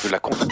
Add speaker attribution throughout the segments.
Speaker 1: de la contre.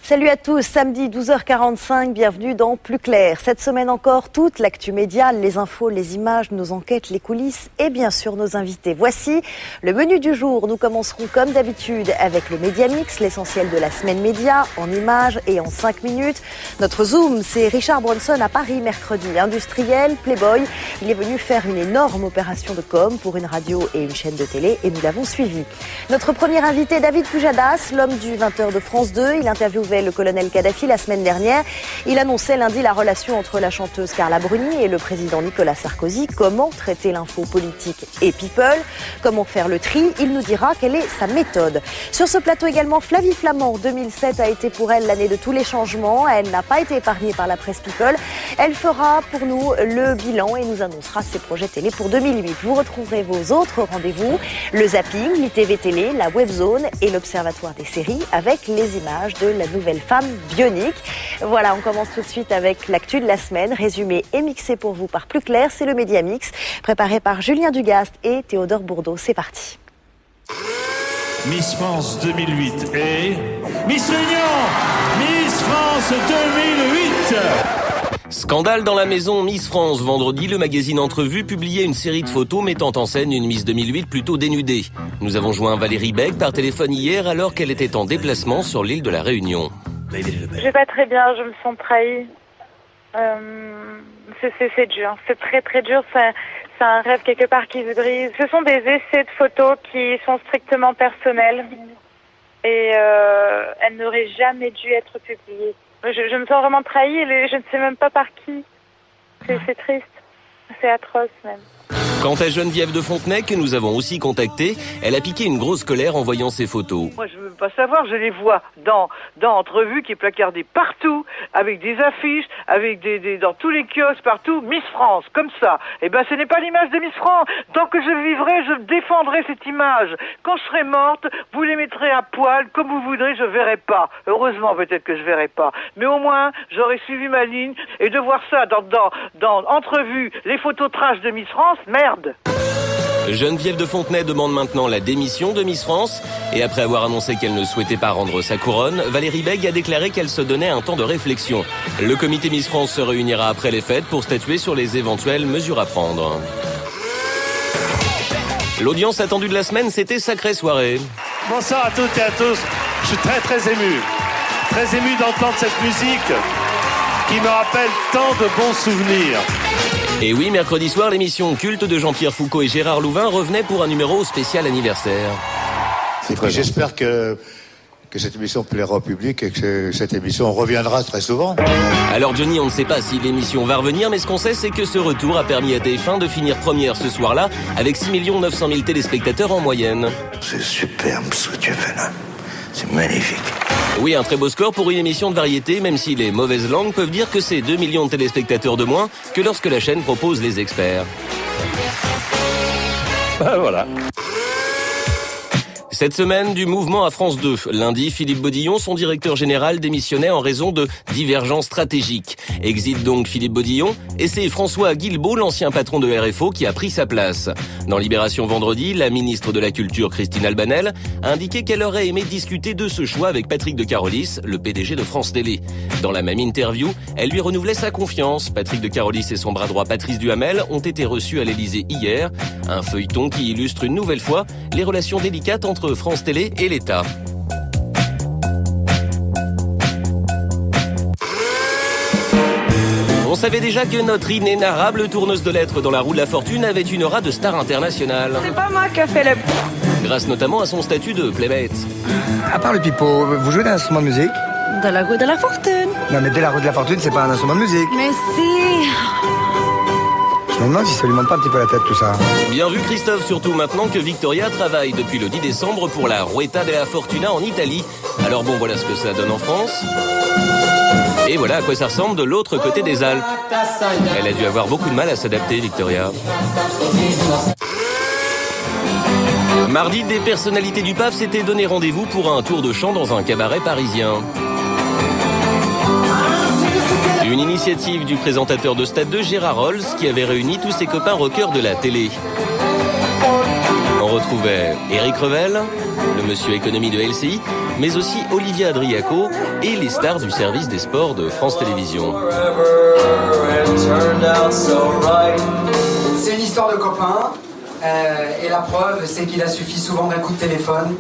Speaker 2: Salut à tous, samedi 12h45, bienvenue dans Plus Clair. Cette semaine encore, toute l'actu médiale, les infos, les images, nos enquêtes, les coulisses et bien sûr nos invités. Voici le menu du jour. Nous commencerons comme d'habitude avec le Média Mix, l'essentiel de la semaine média, en images et en 5 minutes. Notre Zoom, c'est Richard Branson à Paris mercredi. Industriel, Playboy, il est venu faire une énorme opération de com pour une radio et une chaîne de télé et nous l'avons suivi. Notre premier invité, David Pujadas, l'homme du 20h de France 2, il interviewait le colonel Kadhafi la semaine dernière. Il annonçait lundi la relation entre la chanteuse Carla Bruni et le président Nicolas Sarkozy. Comment traiter l'info politique et people? Comment faire le tri? Il nous dira quelle est sa méthode. Sur ce plateau également, Flavie Flament. 2007 a été pour elle l'année de tous les changements. Elle n'a pas été épargnée par la presse people. Elle fera pour nous le bilan et nous annoncera ses projets télé pour 2008. Vous retrouverez vos autres rendez-vous, le zapping, l'ITV Télé, la Webzone et l'Observatoire des séries avec les images de la nouvelle femme bionique. Voilà, on commence tout de suite avec l'actu de la semaine, résumé et mixé pour vous par Plus Clair, c'est le Média Mix, préparé par Julien Dugast et Théodore Bourdeau. C'est parti.
Speaker 3: Miss France 2008 et Miss Réunion, Miss France 2008.
Speaker 4: Scandale dans la maison Miss France. Vendredi, le magazine Entrevue publiait une série de photos mettant en scène une Miss 2008 plutôt dénudée. Nous avons joint Valérie Beck par téléphone hier alors qu'elle était en déplacement sur l'île de la Réunion.
Speaker 5: Je vais pas très bien, je me sens trahie. C'est dur, c'est très très dur, c'est un rêve quelque part qui se brise. Ce sont des essais de photos qui sont strictement personnels et elles n'auraient jamais dû être publiées. Je me sens vraiment trahie et je ne sais même pas par qui. C'est triste, c'est atroce même.
Speaker 4: Quant à Geneviève de Fontenay, que nous avons aussi contactée, elle a piqué une grosse colère en voyant ces photos.
Speaker 6: Moi, je veux pas savoir, je les vois dans Entrevue qui est placardé partout, avec des affiches, avec dans tous les kiosques, partout, Miss France, comme ça. Eh ben, ce n'est pas l'image de Miss France. Tant que je vivrai, je défendrai cette image. Quand je serai morte, vous les mettrez à poil, comme vous voudrez, je verrai pas. Heureusement, peut-être que je verrai pas. Mais au moins, j'aurais suivi ma ligne, et de voir ça dans Entrevue, les photos trash de Miss France, merde.
Speaker 4: Geneviève de Fontenay demande maintenant la démission de Miss France. Et après avoir annoncé qu'elle ne souhaitait pas rendre sa couronne, Valérie Beck a déclaré qu'elle se donnait un temps de réflexion. Le comité Miss France se réunira après les fêtes pour statuer sur les éventuelles mesures à prendre. L'audience attendue de la semaine, c'était Sacrée Soirée.
Speaker 3: Bonsoir à toutes et à tous. Je suis très très ému. Très ému d'entendre cette musique qui me rappelle tant de bons souvenirs.
Speaker 4: Et oui, mercredi soir, l'émission culte de Jean-Pierre Foucault et Gérard Louvain revenait pour un numéro spécial anniversaire.
Speaker 7: Et puis j'espère que cette émission plaira au public et que cette émission reviendra très souvent.
Speaker 4: Alors Johnny, on ne sait pas si l'émission va revenir, mais ce qu'on sait, c'est que ce retour a permis à TF1 de finir première ce soir-là, avec 6 900 000 téléspectateurs en moyenne.
Speaker 8: C'est superbe ce que tu fais là. C'est magnifique.
Speaker 4: Oui, un très beau score pour une émission de variété, même si les mauvaises langues peuvent dire que c'est 2 millions de téléspectateurs de moins que lorsque la chaîne propose les experts.
Speaker 3: Voilà.
Speaker 4: Cette semaine, du mouvement à France 2. Lundi, Philippe Bodillon, son directeur général, démissionnait en raison de divergences stratégiques. Exit donc Philippe Bodillon, et c'est François Guilbault, l'ancien patron de RFO, qui a pris sa place. Dans Libération vendredi, la ministre de la Culture, Christine Albanel, a indiqué qu'elle aurait aimé discuter de ce choix avec Patrick de Carolis, le PDG de France Télé. Dans la même interview, elle lui renouvelait sa confiance. Patrick de Carolis et son bras droit Patrice Duhamel ont été reçus à l'Élysée hier. Un feuilleton qui illustre une nouvelle fois les relations délicates entre France Télé et l'État. On savait déjà que notre inénarrable tourneuse de lettres dans la roue de la fortune avait une aura de star internationale.
Speaker 5: C'est pas moi qui ai fait le...
Speaker 4: Grâce notamment à son statut de playmate.
Speaker 9: À part le pipeau, vous jouez d'un instrument de musique?
Speaker 5: De la roue de la fortune.
Speaker 9: Non mais de la roue de la fortune, c'est pas un instrument de musique.
Speaker 5: Mais si...
Speaker 9: Je me demande si ça lui monte pas un petit peu la tête tout ça.
Speaker 4: Bien vu Christophe, surtout maintenant que Victoria travaille depuis le 10 décembre pour la Rueta della Fortuna en Italie. Alors bon, voilà ce que ça donne en France. Et voilà à quoi ça ressemble de l'autre côté des Alpes. Elle a dû avoir beaucoup de mal à s'adapter, Victoria. Mardi, des personnalités du PAF s'étaient donné rendez-vous pour un tour de chant dans un cabaret parisien. Une initiative du présentateur de Stade 2, Gérard Rolls, qui avait réuni tous ses copains rockers de la télé. On retrouvait Éric Revel, le monsieur économie de LCI, mais aussi Olivia Adriaco et les stars du service des sports de France Télévisions.
Speaker 1: C'est une histoire de copains, et la preuve, c'est qu'il a suffi souvent d'un coup de téléphone,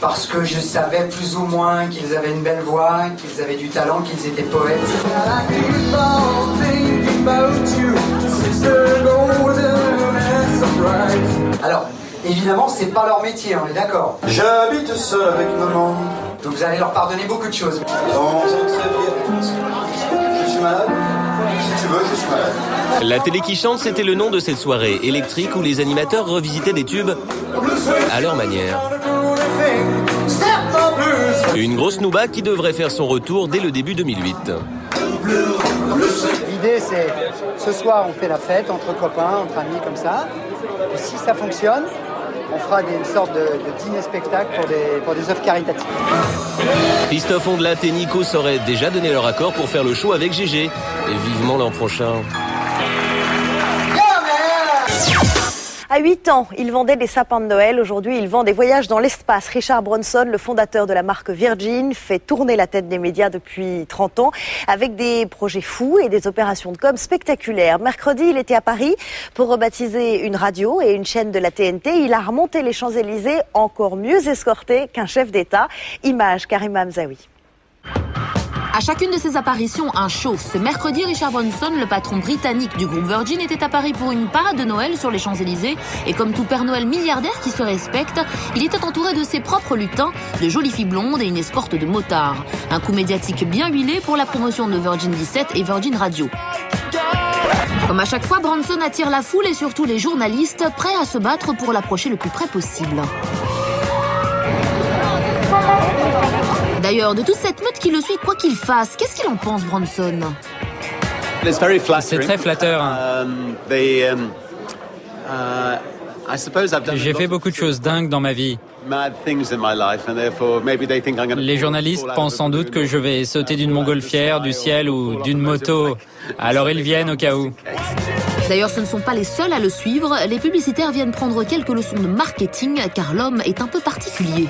Speaker 1: parce que je savais plus ou moins qu'ils avaient une belle voix, qu'ils avaient du talent, qu'ils étaient poètes. Alors, évidemment, c'est pas leur métier, on est d'accord.
Speaker 9: J'habite seul avec maman.
Speaker 1: Donc vous allez leur pardonner beaucoup de choses.
Speaker 9: Non, c'est très bien. Je suis malade. Si tu veux, je suis malade.
Speaker 4: La télé qui chante, c'était le nom de cette soirée électrique où les animateurs revisitaient des tubes à leur manière. Une grosse nouba qui devrait faire son retour dès le début 2008.
Speaker 1: L'idée, c'est ce soir, on fait la fête entre copains, entre amis, comme ça. Et si ça fonctionne, on fera une sorte de dîner-spectacle pour des œuvres caritatives.
Speaker 4: Christophe Ondelat et Nico auraient déjà donné leur accord pour faire le show avec GG. Et vivement l'an prochain.
Speaker 2: À 8 ans, il vendait des sapins de Noël. Aujourd'hui, il vend des voyages dans l'espace. Richard Branson, le fondateur de la marque Virgin, fait tourner la tête des médias depuis 30 ans avec des projets fous et des opérations de com spectaculaires. Mercredi, il était à Paris pour rebaptiser une radio et une chaîne de la TNT. Il a remonté les Champs-Élysées encore mieux escorté qu'un chef d'État. Image Karima Mzaoui.
Speaker 10: À chacune de ses apparitions, un show. Ce mercredi, Richard Branson, le patron britannique du groupe Virgin, était à Paris pour une parade de Noël sur les Champs-Élysées. Et comme tout Père Noël milliardaire qui se respecte, il était entouré de ses propres lutins, de jolies filles blondes et une escorte de motards. Un coup médiatique bien huilé pour la promotion de Virgin 17 et Virgin Radio. Comme à chaque fois, Branson attire la foule et surtout les journalistes, prêts à se battre pour l'approcher le plus près possible. D'ailleurs, de toute cette meute qui le suit, quoi qu'il fasse, qu'est-ce qu'il en pense, Branson ?
Speaker 11: C'est très flatteur. J'ai fait beaucoup de choses dingues dans ma vie. Les journalistes pensent sans doute que je vais sauter d'une montgolfière, du ciel ou d'une moto. Alors ils viennent au cas où.
Speaker 10: D'ailleurs, ce ne sont pas les seuls à le suivre. Les publicitaires viennent prendre quelques leçons de marketing, car l'homme est un peu particulier.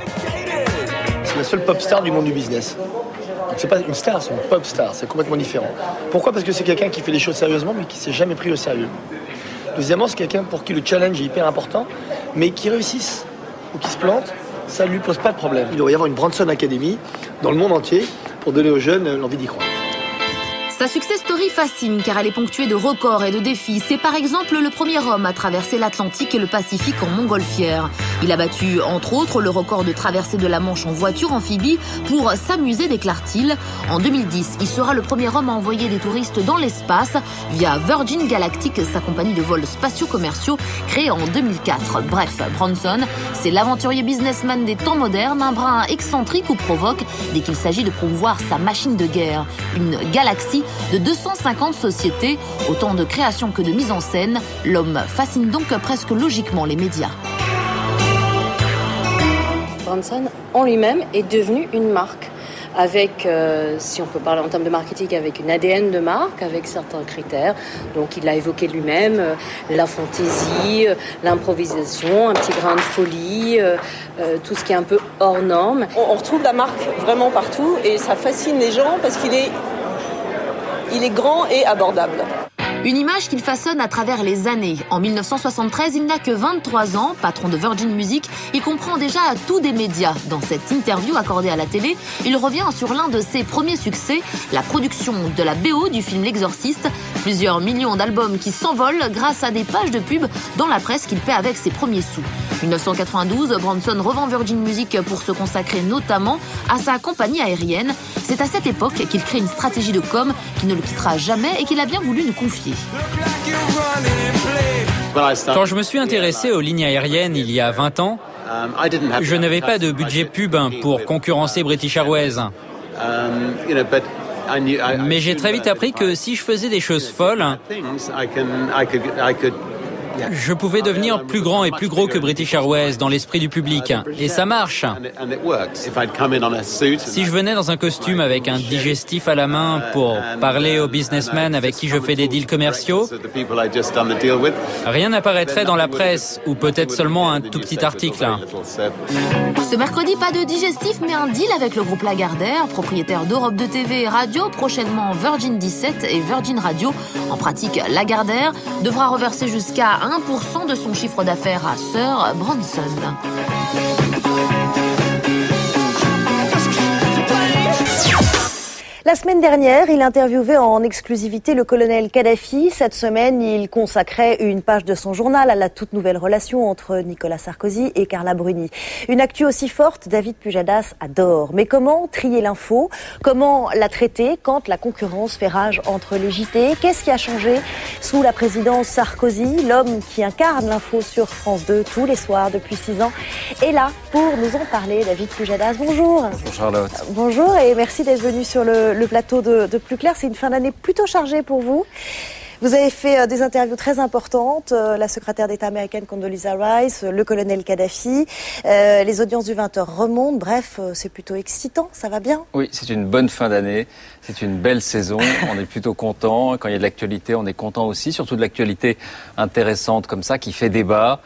Speaker 12: C'est la seule pop star du monde du business. C'est pas une star, c'est une pop star, c'est complètement différent. Pourquoi ? Parce que c'est quelqu'un qui fait les choses sérieusement, mais qui s'est jamais pris au sérieux. Deuxièmement, c'est quelqu'un pour qui le challenge est hyper important, mais qui réussisse ou qui se plante, ça ne lui pose pas de problème. Il devrait y avoir une Branson Academy dans le monde entier pour donner aux jeunes l'envie d'y croire.
Speaker 10: Sa success story fascine car elle est ponctuée de records et de défis. C'est par exemple le premier homme à traverser l'Atlantique et le Pacifique en montgolfière. Il a battu entre autres le record de traversée de la Manche en voiture amphibie pour s'amuser, déclare-t-il. En 2010, il sera le premier homme à envoyer des touristes dans l'espace via Virgin Galactic, sa compagnie de vols spatio-commerciaux créée en 2004. Bref, Branson, c'est l'aventurier businessman des temps modernes, un brin excentrique ou provoque dès qu'il s'agit de promouvoir sa machine de guerre. Une galaxie de 250 sociétés, autant de créations que de mise en scène. L'homme fascine donc presque logiquement les médias.
Speaker 13: Branson, en lui-même, est devenu une marque. Avec, si on peut parler en termes de marketing, avec une ADN de marque, avec certains critères. Donc il l'a évoqué lui-même, la fantaisie, l'improvisation, un petit grain de folie, tout ce qui est un peu hors norme.
Speaker 14: On retrouve la marque vraiment partout et ça fascine les gens parce qu'il est grand et abordable.
Speaker 10: Une image qu'il façonne à travers les années. En 1973, il n'a que 23 ans, patron de Virgin Music. Il comprend déjà tout des médias. Dans cette interview accordée à la télé, il revient sur l'un de ses premiers succès, la production de la BO du film L'Exorciste. Plusieurs millions d'albums qui s'envolent grâce à des pages de pub dans la presse qu'il paie avec ses premiers sous. 1992, Branson revend Virgin Music pour se consacrer notamment à sa compagnie aérienne. C'est à cette époque qu'il crée une stratégie de com qui ne le quittera jamais et qu'il a bien voulu nous confier.
Speaker 11: Quand je me suis intéressé aux lignes aériennes il y a 20 ans, je n'avais pas de budget pub pour concurrencer British Airways. Mais j'ai très vite appris que si je faisais des choses folles, Je pouvais devenir plus grand et plus gros que British Airways dans l'esprit du public. Et ça marche. Si je venais dans un costume avec un digestif à la main pour parler aux businessmen avec qui je fais des deals commerciaux, rien n'apparaîtrait dans la presse, ou peut-être seulement un tout petit article.
Speaker 10: Ce mercredi, pas de digestif, mais un deal avec le groupe Lagardère, propriétaire d'Europe 2 TV et Radio, prochainement Virgin 17 et Virgin Radio. En pratique, Lagardère devra reverser jusqu'à 1% de son chiffre d'affaires à Sir Branson.
Speaker 2: La semaine dernière, il interviewait en exclusivité le colonel Kadhafi. Cette semaine, il consacrait une page de son journal à la toute nouvelle relation entre Nicolas Sarkozy et Carla Bruni. Une actu aussi forte, David Pujadas adore. Mais comment trier l'info? Comment la traiter quand la concurrence fait rage entre les JT? Qu'est-ce qui a changé sous la présidence Sarkozy? L'homme qui incarne l'info sur France 2 tous les soirs depuis 6 ans est là pour nous en parler. David Pujadas, bonjour.
Speaker 15: Bonjour Charlotte.
Speaker 2: Bonjour et merci d'être venu sur le plateau de Plus Clair. C'est une fin d'année plutôt chargée pour vous. Vous avez fait des interviews très importantes, la secrétaire d'État américaine Condoleezza Rice, le colonel Kadhafi, les audiences du 20h remontent, bref, c'est plutôt excitant, ça va bien?
Speaker 15: Oui, c'est une bonne fin d'année, c'est une belle saison, on est plutôt content. Quand il y a de l'actualité, on est content aussi, surtout de l'actualité intéressante comme ça, qui fait débat.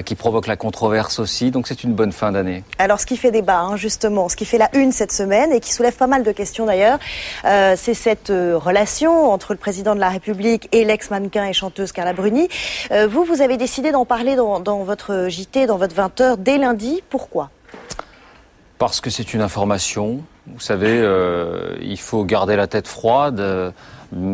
Speaker 15: Qui provoque la controverse aussi, donc c'est une bonne fin d'année.
Speaker 2: Alors ce qui fait débat, justement, ce qui fait la une cette semaine et qui soulève pas mal de questions d'ailleurs, c'est cette relation entre le président de la République et l'ex-mannequin et chanteuse Carla Bruni. Vous avez décidé d'en parler dans votre JT, dans votre 20h, dès lundi. Pourquoi ?
Speaker 15: Parce que c'est une information. Vous savez, il faut garder la tête froide.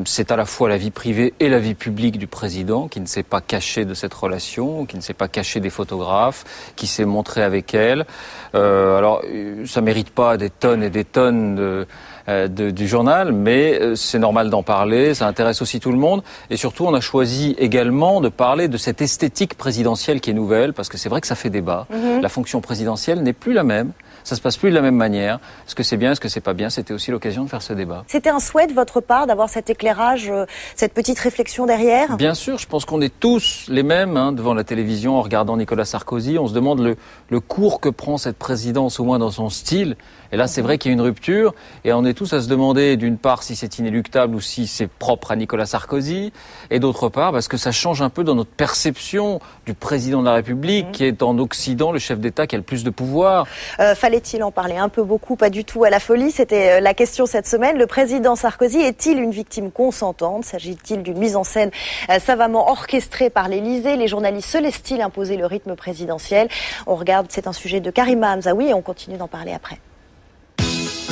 Speaker 15: C'est à la fois la vie privée et la vie publique du président qui ne s'est pas caché de cette relation, qui ne s'est pas caché des photographes, qui s'est montré avec elle. Alors, ça mérite pas des tonnes et des tonnes du journal, mais c'est normal d'en parler, ça intéresse aussi tout le monde. Et surtout, on a choisi également de parler de cette esthétique présidentielle qui est nouvelle, parce que c'est vrai que ça fait débat. La fonction présidentielle n'est plus la même. Ça se passe plus de la même manière. Est-ce que c'est bien, est-ce que c'est pas bien? C'était aussi l'occasion de faire ce débat.
Speaker 2: C'était un souhait de votre part d'avoir cet éclairage, cette petite réflexion derrière?
Speaker 15: Bien sûr, je pense qu'on est tous les mêmes devant la télévision en regardant Nicolas Sarkozy. On se demande le cours que prend cette présidence, au moins dans son style. Et là, c'est vrai qu'il y a une rupture. Et on est tous à se demander, d'une part, si c'est inéluctable ou si c'est propre à Nicolas Sarkozy. Et d'autre part, parce que ça change un peu dans notre perception du président de la République, qui est en Occident le chef d'État qui a le plus de pouvoir.
Speaker 2: Fallait-il en parler un peu, beaucoup, pas du tout à la folie? C'était la question cette semaine. Le président Sarkozy est-il une victime consentante? S'agit-il d'une mise en scène savamment orchestrée par l'Élysée? Les journalistes se laissent-ils imposer le rythme présidentiel? On regarde, c'est un sujet de Karima Hamzaoui et on continue d'en parler après.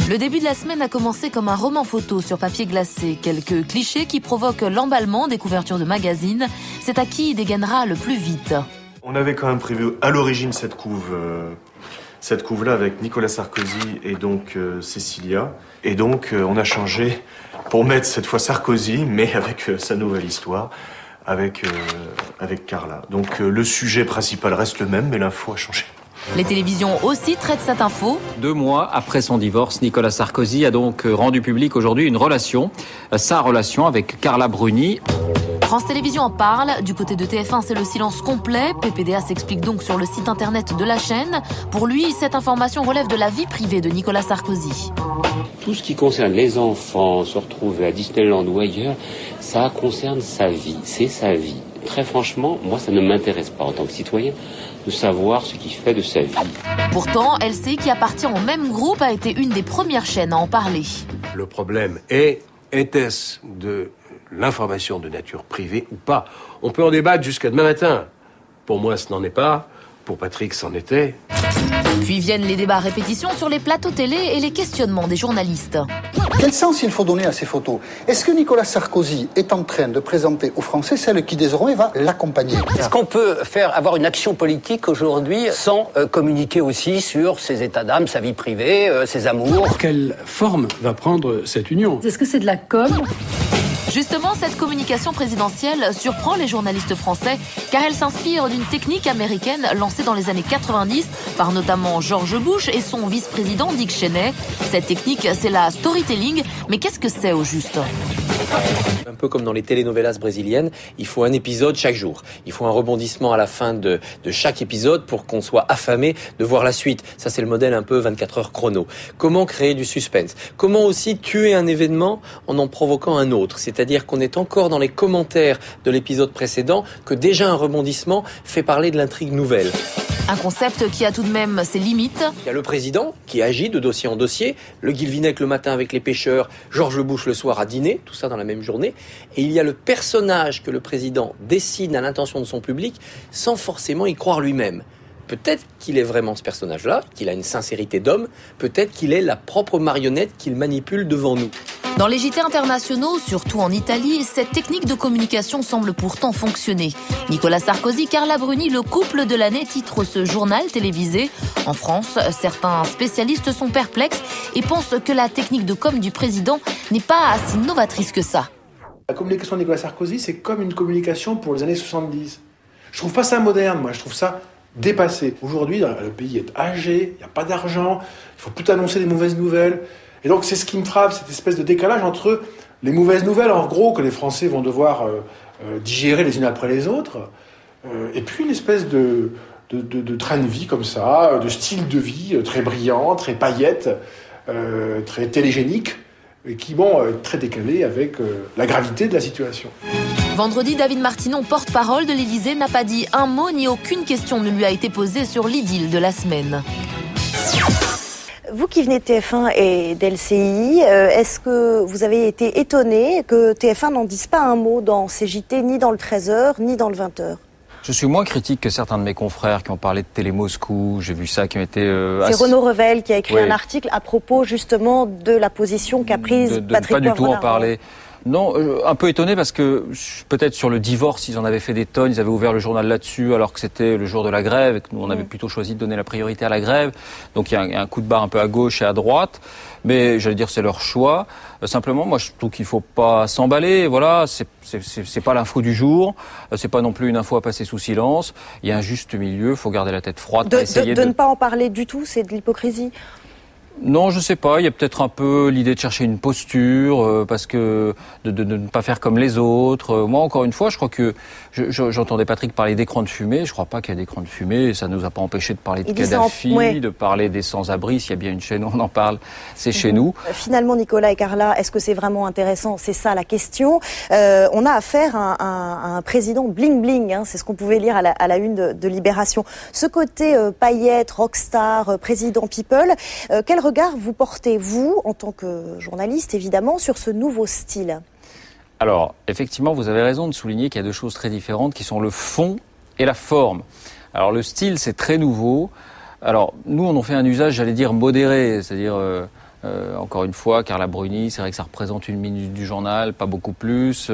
Speaker 10: Le début de la semaine a commencé comme un roman photo sur papier glacé. Quelques clichés qui provoquent l'emballement des couvertures de magazines. C'est à qui dégainera le plus vite.
Speaker 16: On avait quand même prévu à l'origine cette couve-là avec Nicolas Sarkozy et donc Cécilia. Et donc on a changé pour mettre cette fois Sarkozy, mais avec sa nouvelle histoire, avec Carla. Donc le sujet principal reste le même, mais l'info a changé.
Speaker 10: Les télévisions aussi traitent cette info.
Speaker 15: 2 mois après son divorce, Nicolas Sarkozy a donc rendu public aujourd'hui une relation, sa relation avec Carla Bruni.
Speaker 10: France Télévisions en parle. Du côté de TF1, c'est le silence complet. PPDA s'explique donc sur le site internet de la chaîne. Pour lui, cette information relève de la vie privée de Nicolas Sarkozy.
Speaker 17: Tout ce qui concerne les enfants, se retrouver à Disneyland ou ailleurs, ça concerne sa vie, c'est sa vie. Très franchement, moi, ça ne m'intéresse pas en tant que citoyen de savoir ce qu'il fait de sa vie.
Speaker 10: Pourtant, LCI, qui appartient au même groupe, a été une des premières chaînes à en parler.
Speaker 18: Le problème était-ce de l'information de nature privée ou pas? On peut en débattre jusqu'à demain matin. Pour moi, ce n'en est pas. Pour Patrick, c'en était.
Speaker 10: Puis viennent les débats à répétition sur les plateaux télé et les questionnements des journalistes.
Speaker 19: Quel sens il faut donner à ces photos? Est-ce que Nicolas Sarkozy est en train de présenter aux Français celle qui désormais va l'accompagner?
Speaker 20: Est-ce qu'on peut avoir une action politique aujourd'hui sans communiquer aussi sur ses états d'âme, sa vie privée, ses amours?
Speaker 21: Quelle forme va prendre cette union?
Speaker 22: Est-ce que c'est de la com?
Speaker 10: Justement, cette communication présidentielle surprend les journalistes français car elle s'inspire d'une technique américaine lancée dans les années 90 par notamment George Bush et son vice-président Dick Cheney. Cette technique, c'est la storytelling, mais qu'est-ce que c'est au juste?
Speaker 6: Un peu comme dans les telenovelas brésiliennes, il faut un épisode chaque jour. Il faut un rebondissement à la fin de chaque épisode pour qu'on soit affamé de voir la suite. Ça, c'est le modèle un peu 24 heures chrono. Comment créer du suspense? Comment aussi tuer un événement en provoquant un autre? C'est-à-dire qu'on est encore dans les commentaires de l'épisode précédent, que déjà un rebondissement fait parler de l'intrigue nouvelle.
Speaker 10: Un concept qui a tout de même ses limites.
Speaker 6: Il y a le président qui agit de dossier en dossier, le Guilvinec le matin avec les pêcheurs, George Bush le soir à dîner, tout ça dans la même journée. Et il y a le personnage que le président dessine à l'intention de son public sans forcément y croire lui-même. Peut-être qu'il est vraiment ce personnage-là, qu'il a une sincérité d'homme, peut-être qu'il est la propre marionnette qu'il manipule devant nous.
Speaker 10: Dans les JT internationaux, surtout en Italie, cette technique de communication semble pourtant fonctionner. Nicolas Sarkozy, Carla Bruni, le couple de l'année, titre ce journal télévisé. En France, certains spécialistes sont perplexes et pensent que la technique de com du président n'est pas si novatrice que ça.
Speaker 22: La communication de Nicolas Sarkozy, c'est comme une communication pour les années 70. Je trouve pas ça moderne, moi, je trouve ça dépassé. Aujourd'hui, le pays est âgé, il n'y a pas d'argent, il faut plus annoncer des mauvaises nouvelles. Et donc, c'est ce qui me frappe, cette espèce de décalage entre les mauvaises nouvelles, en gros, que les Français vont devoir digérer les unes après les autres, et puis une espèce de train de vie comme ça, de style de vie très brillant, très paillette, très télégénique, et qui vont être très décalé avec la gravité de la situation.
Speaker 10: Vendredi, David Martinon, porte-parole de l'Élysée, n'a pas dit un mot ni aucune question ne lui a été posée sur l'idylle de la semaine.
Speaker 2: Vous qui venez de TF1 et d'LCI, est-ce que vous avez été étonné que TF1 n'en dise pas un mot dans ces JT, ni dans le 13h, ni dans le 20h?
Speaker 15: Je suis moins critique que certains de mes confrères qui ont parlé de Télé Moscou. J'ai vu ça, qui ont été...
Speaker 2: C'est Renaud Revel qui a écrit un article à propos justement de la position qu'a prise Patrick Poivre.
Speaker 15: De ne pas du tout en parler. Non, un peu étonné parce que peut-être sur le divorce, ils en avaient fait des tonnes, ils avaient ouvert le journal là-dessus alors que c'était le jour de la grève et que nous on avait plutôt choisi de donner la priorité à la grève. Donc il y a un coup de barre un peu à gauche et à droite, mais j'allais dire c'est leur choix. Simplement, moi je trouve qu'il faut pas s'emballer. Voilà, c'est pas l'info du jour, c'est pas non plus une info à passer sous silence. Il y a un juste milieu, faut garder la tête froide.
Speaker 2: De ne pas en parler du tout, c'est de l'hypocrisie.
Speaker 15: Non, je sais pas. Il y a peut-être un peu l'idée de chercher une posture, parce que de ne pas faire comme les autres. Moi, encore une fois, je crois que j'entendais Patrick parler d'écran de fumée. Je crois pas qu'il y a d'écran de fumée. Ça nous a pas empêché de parler de Kadhafi, de parler des sans-abri. S'il y a bien une chaîne où on en parle, c'est chez nous.
Speaker 2: Finalement, Nicolas et Carla, est-ce que c'est vraiment intéressant? C'est ça la question. On a affaire à un président bling-bling. Hein, c'est ce qu'on pouvait lire à la une de Libération. Ce côté paillette, rockstar, président people. Quel regard vous portez, vous, en tant que journaliste, évidemment, sur ce nouveau style?
Speaker 15: Alors, effectivement, vous avez raison de souligner qu'il y a deux choses très différentes qui sont le fond et la forme. Alors, le style, c'est très nouveau. Alors, nous, on en fait un usage, j'allais dire, modéré, c'est-à-dire... encore une fois, Carla Bruni, c'est vrai que ça représente une minute du journal, pas beaucoup plus.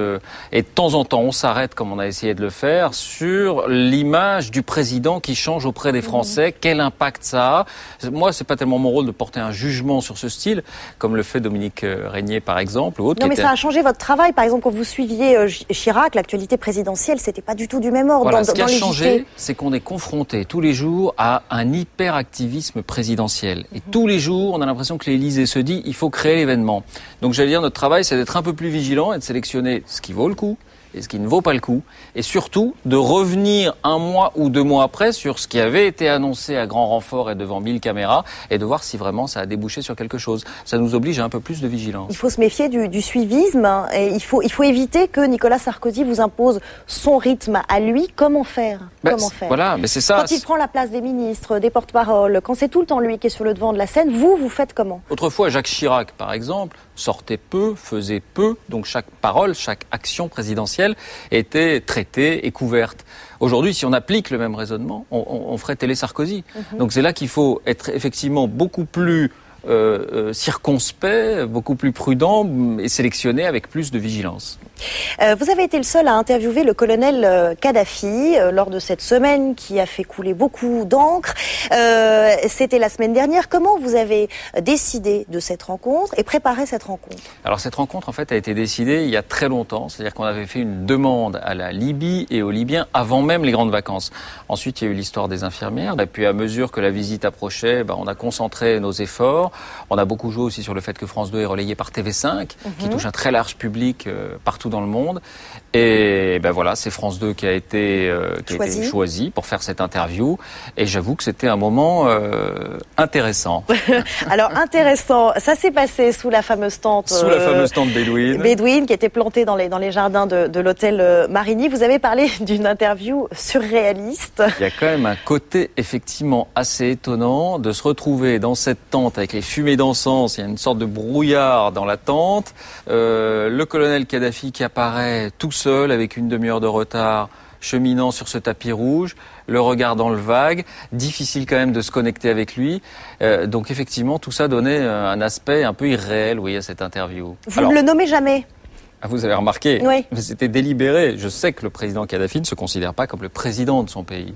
Speaker 15: Et de temps en temps, on s'arrête, comme on a essayé de le faire, sur l'image du président qui change auprès des Français. Quel impact ça a? Moi, c'est pas tellement mon rôle de porter un jugement sur ce style, comme le fait Dominique Régnier, par exemple, ou autre.
Speaker 2: Non, mais ça a changé votre travail. Par exemple, quand vous suiviez Chirac, l'actualité présidentielle, c'était pas du tout du même ordre.
Speaker 15: Voilà, ce qui a changé, c'est qu'on est confronté tous les jours à un hyperactivisme présidentiel. Et tous les jours, on a l'impression que l'Élysée se dit il faut créer l'événement. Donc j'allais dire notre travail c'est d'être un peu plus vigilant et de sélectionner ce qui vaut le coup et ce qui ne vaut pas le coup et surtout de revenir 1 mois ou 2 mois après sur ce qui avait été annoncé à grand renfort et devant 1000 caméras et de voir si vraiment ça a débouché sur quelque chose. Ça nous oblige à un peu plus de vigilance.
Speaker 2: Il faut se méfier du suivisme et il faut éviter que Nicolas Sarkozy vous impose son rythme à lui. Comment faire? Comment faire?
Speaker 15: Voilà, mais c'est ça.
Speaker 2: Quand il prend la place des ministres, des porte-paroles, quand c'est tout le temps lui qui est sur le devant de la scène, vous faites comment?
Speaker 15: Autrefois, Jacques Chirac, par exemple, sortait peu, faisait peu, donc chaque parole, chaque action présidentielle était traitée et couverte. Aujourd'hui, si on applique le même raisonnement, on ferait Télé Sarkozy. Donc c'est là qu'il faut être effectivement beaucoup plus circonspect, beaucoup plus prudent et sélectionné avec plus de vigilance.
Speaker 2: Vous avez été le seul à interviewer le colonel Kadhafi lors de cette semaine qui a fait couler beaucoup d'encre. C'était la semaine dernière. Comment vous avez décidé de cette rencontre et préparé cette rencontre?
Speaker 15: Alors cette rencontre en fait a été décidée il y a très longtemps. C'est-à-dire qu'on avait fait une demande à la Libye et aux Libyens avant même les grandes vacances. Ensuite il y a eu l'histoire des infirmières. Et puis à mesure que la visite approchait, on a concentré nos efforts. ailleurs. On a beaucoup joué aussi sur le fait que France 2 est relayé par TV5, qui touche un très large public partout dans le monde. Et ben voilà, c'est France 2 qui a été choisi pour faire cette interview. Et j'avoue que c'était un moment intéressant.
Speaker 2: Alors intéressant, ça s'est passé sous la fameuse tente.
Speaker 15: Sous la fameuse tente bédouine.
Speaker 2: Bédouine qui était plantée dans les jardins de l'hôtel Marigny. Vous avez parlé d'une interview surréaliste.
Speaker 15: Il y a quand même un côté effectivement assez étonnant de se retrouver dans cette tente avec les fumées d'encens. Il y a une sorte de brouillard dans la tente. Le colonel Kadhafi qui apparaît tout seul avec une demi-heure de retard, cheminant sur ce tapis rouge, le regard dans le vague, difficile quand même de se connecter avec lui. Donc effectivement, tout ça donnait un aspect un peu irréel, à cette interview.
Speaker 2: Vous ne le nommez jamais.
Speaker 15: Vous avez remarqué,
Speaker 2: oui.
Speaker 15: C'était délibéré. Je sais que le président Kadhafi ne se considère pas comme le président de son pays.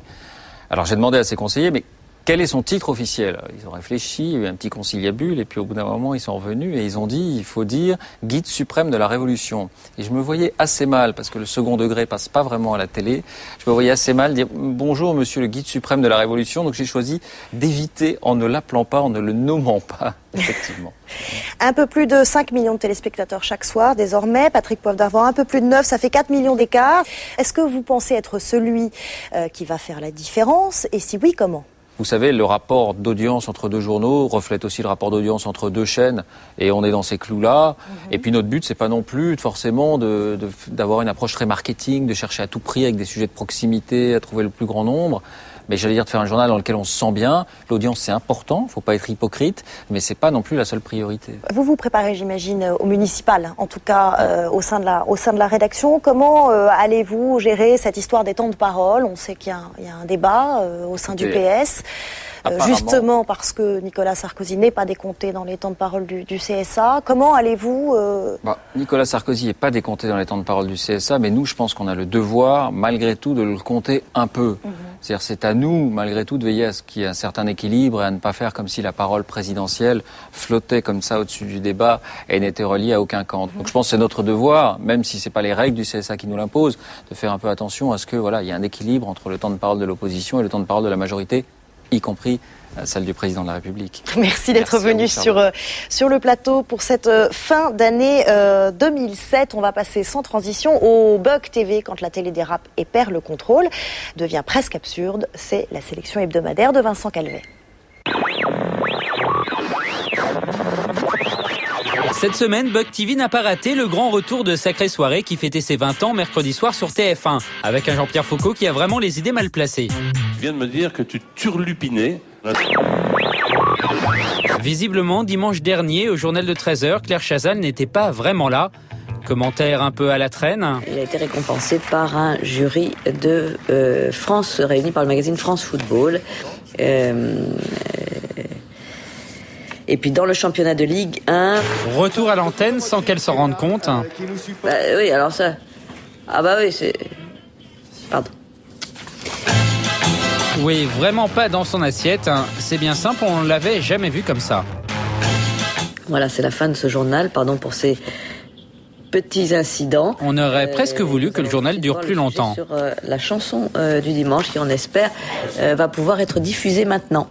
Speaker 15: Alors j'ai demandé à ses conseillers, mais quel est son titre officiel? Ils ont réfléchi, il y a eu un petit conciliabule, et puis au bout d'un moment, ils sont revenus et ils ont dit, il faut dire guide suprême de la Révolution. Et je me voyais assez mal, parce que le second degré passe pas vraiment à la télé, je me voyais assez mal dire bonjour monsieur le guide suprême de la Révolution, donc j'ai choisi d'éviter en ne l'appelant pas, en ne le nommant pas, effectivement.
Speaker 2: Un peu plus de 5 millions de téléspectateurs chaque soir, désormais. Patrick Poivre-d'Arvor, un peu plus de 9, ça fait 4 millions d'écart. Est-ce que vous pensez être celui qui va faire la différence? Et si oui, comment?
Speaker 15: Vous savez, le rapport d'audience entre deux journaux reflète aussi le rapport d'audience entre deux chaînes, et on est dans ces clous-là. Et puis notre but, c'est pas non plus forcément d'avoir une approche très marketing, de chercher à tout prix avec des sujets de proximité, à trouver le plus grand nombre. Mais j'allais dire de faire un journal dans lequel on se sent bien. L'audience, c'est important, faut pas être hypocrite, mais c'est pas non plus la seule priorité.
Speaker 2: Vous vous préparez, j'imagine, au municipal, en tout cas au sein de la rédaction. Comment allez-vous gérer cette histoire des temps de parole? On sait qu'il y a un débat au sein du PS. Justement parce que Nicolas Sarkozy n'est pas décompté dans les temps de parole du CSA. Comment allez-vous
Speaker 15: Nicolas Sarkozy n'est pas décompté dans les temps de parole du CSA, mais nous, je pense qu'on a le devoir, malgré tout, de le compter un peu. C'est-à-dire, c'est à nous, malgré tout, de veiller à ce qu'il y ait un certain équilibre et à ne pas faire comme si la parole présidentielle flottait comme ça au-dessus du débat et n'était reliée à aucun camp. Donc je pense que c'est notre devoir, même si c'est pas les règles du CSA qui nous l'imposent, de faire un peu attention à ce que, il y ait un équilibre entre le temps de parole de l'opposition et le temps de parole de la majorité, y compris celle du président de la République.
Speaker 2: Merci d'être venu sur le plateau pour cette fin d'année 2007. On va passer sans transition au Bug TV quand la télé dérape et perd le contrôle. Devient presque absurde. C'est la sélection hebdomadaire de Vincent Calvet.
Speaker 11: Cette semaine, Bug TV n'a pas raté le grand retour de Sacrée Soirée qui fêtait ses 20 ans mercredi soir sur TF1, avec un Jean-Pierre Foucault qui a vraiment les idées mal placées.
Speaker 3: Tu viens de me dire que tu turlupinais.
Speaker 11: Visiblement, dimanche dernier, au journal de 13h, Claire Chazal n'était pas vraiment là. Commentaire un peu à la traîne.
Speaker 7: Il a été récompensé par un jury de France, réuni par le magazine France Football. Et puis dans le championnat de Ligue 1...
Speaker 11: Retour à l'antenne sans qu'elle s'en rende compte.
Speaker 7: Oui, alors ça... Ah bah oui, c'est... Pardon.
Speaker 11: Oui, vraiment pas dans son assiette. C'est bien simple, on l'avait jamais vu comme ça.
Speaker 7: Voilà, c'est la fin de ce journal. Pardon pour ces petits incidents.
Speaker 11: On aurait presque voulu que le journal dure plus longtemps.
Speaker 7: Sur la chanson du dimanche qui, on espère, va pouvoir être diffusée maintenant.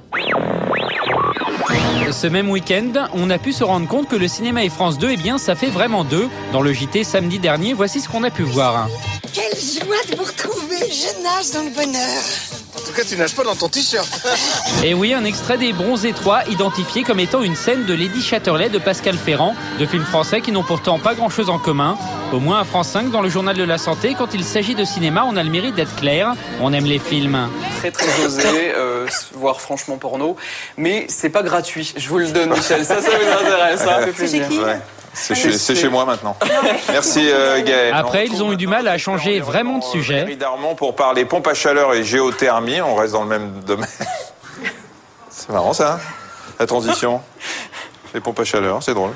Speaker 11: Ce même week-end, on a pu se rendre compte que le cinéma et France 2, ça fait vraiment deux. Dans le JT samedi dernier, voici ce qu'on a pu voir.
Speaker 8: Quelle joie de vous retrouver, je nage dans le bonheur.
Speaker 23: En tout cas, tu nages pas dans ton t-shirt.
Speaker 11: Et oui, un extrait des Bronzés 3, identifié comme étant une scène de Lady Chatterley de Pascal Ferrand, deux films français qui n'ont pourtant pas grand-chose en commun. Au moins à France 5, dans le journal de la santé, quand il s'agit de cinéma, on a le mérite d'être clair. On aime les films.
Speaker 24: Très osé, voire franchement porno. Mais c'est pas gratuit, je vous le donne, Michel. Ça vous intéresse, ça fait plaisir.
Speaker 25: C'est chez moi maintenant. Merci Gaël.
Speaker 11: Après, ils ont eu du mal à changer vraiment de sujet.
Speaker 25: Évidemment, pour parler pompe à chaleur et géothermie, on reste dans le même domaine. C'est marrant ça, la transition. Les pompes à chaleur, c'est drôle.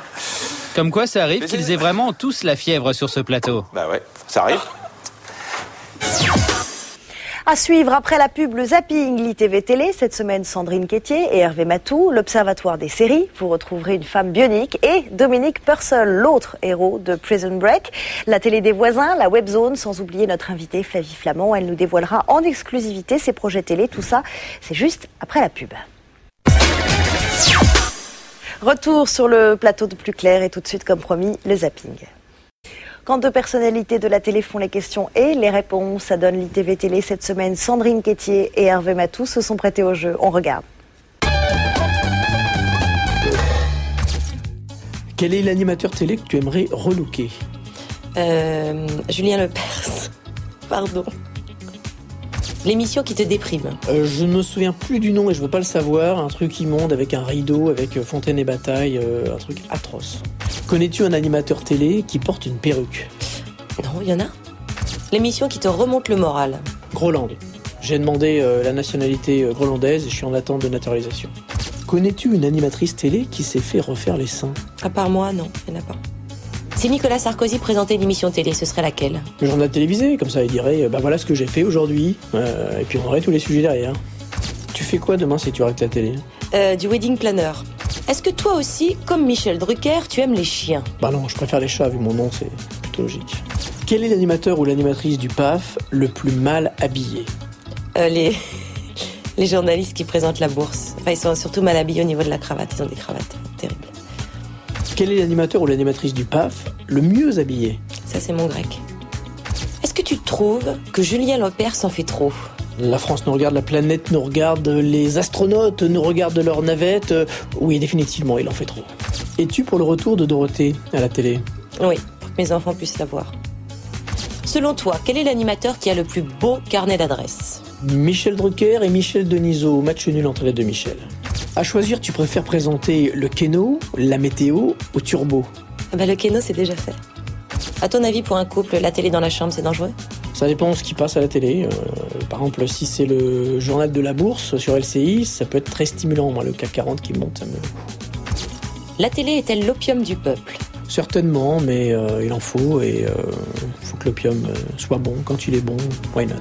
Speaker 11: Comme quoi, ça arrive qu'ils aient vraiment tous la fièvre sur ce plateau.
Speaker 25: Bah ouais, ça arrive.
Speaker 2: À suivre après la pub, le zapping l'ITV Télé. Cette semaine, Sandrine Quétier et Hervé Matou. L'Observatoire des séries. Vous retrouverez une femme bionique. Et Dominique Purcell, l'autre héros de Prison Break. La télé des voisins, la webzone, sans oublier notre invitée Flavie Flamand. Elle nous dévoilera en exclusivité ses projets télé. Tout ça, c'est juste après la pub. Retour sur le plateau de Plus Clair et tout de suite, comme promis, le zapping. Quand deux personnalités de la télé font les questions et les réponses, ça donne l'ITV Télé cette semaine. Sandrine Quétier et Hervé Matou se sont prêtés au jeu. On regarde.
Speaker 1: Quel est l'animateur télé que tu aimerais relooker ?
Speaker 4: Julien Lepers. Pardon. L'émission qui te déprime.
Speaker 1: Je ne me souviens plus du nom et je veux pas le savoir. Un truc immonde avec un rideau, avec fontaine et bataille, un truc atroce. Connais-tu un animateur télé qui porte une perruque ?
Speaker 4: Non, il y en a. L'émission qui te remonte le moral.
Speaker 1: Groland. J'ai demandé la nationalité grolandaise et je suis en attente de naturalisation. Connais-tu une animatrice télé qui s'est fait refaire les seins ?
Speaker 4: À part moi, non, il n'y en a pas. Si Nicolas Sarkozy présentait une émission télé, ce serait laquelle ?
Speaker 1: Le journal télévisé, comme ça, il dirait voilà ce que j'ai fait aujourd'hui, et puis on aurait tous les sujets derrière. Tu fais quoi demain si tu arrêtes la télé ?
Speaker 4: Du wedding planner. Est-ce que toi aussi, comme Michel Drucker, tu aimes les chiens ?
Speaker 1: Bah non, je préfère les chats, vu mon nom, c'est plutôt logique. Quel est l'animateur ou l'animatrice du PAF le plus mal habillé ?
Speaker 4: Les journalistes qui présentent la bourse. Enfin, ils sont surtout mal habillés au niveau de la cravate. Ils ont des cravates terribles.
Speaker 1: Quel est l'animateur ou l'animatrice du PAF le mieux habillé ?
Speaker 4: Ça, c'est mon grec. Est-ce que tu trouves que Julien Lepers s'en fait trop ?
Speaker 1: La France nous regarde, la planète nous regarde, les astronautes nous regardent leurs navettes. Oui, définitivement, il en fait trop. Es-tu pour le retour de Dorothée à la télé ?
Speaker 4: Oui, pour que mes enfants puissent la voir. Selon toi, quel est l'animateur qui a le plus beau carnet d'adresses ?
Speaker 1: Michel Drucker et Michel Denisot, match nul entre les deux Michel. À choisir, tu préfères présenter le Keno, la météo ou Turbo ?
Speaker 4: Le Keno, c'est déjà fait. À ton avis, pour un couple, la télé dans la chambre, c'est dangereux ?
Speaker 1: Ça dépend de ce qui passe à la télé. Par exemple, si c'est le journal de la bourse sur LCI, ça peut être très stimulant. Moi, le CAC 40 qui monte, ça me...
Speaker 4: La télé est-elle l'opium du peuple ?
Speaker 1: Certainement, mais il en faut, et il faut que l'opium soit bon. Quand il est bon, why not ?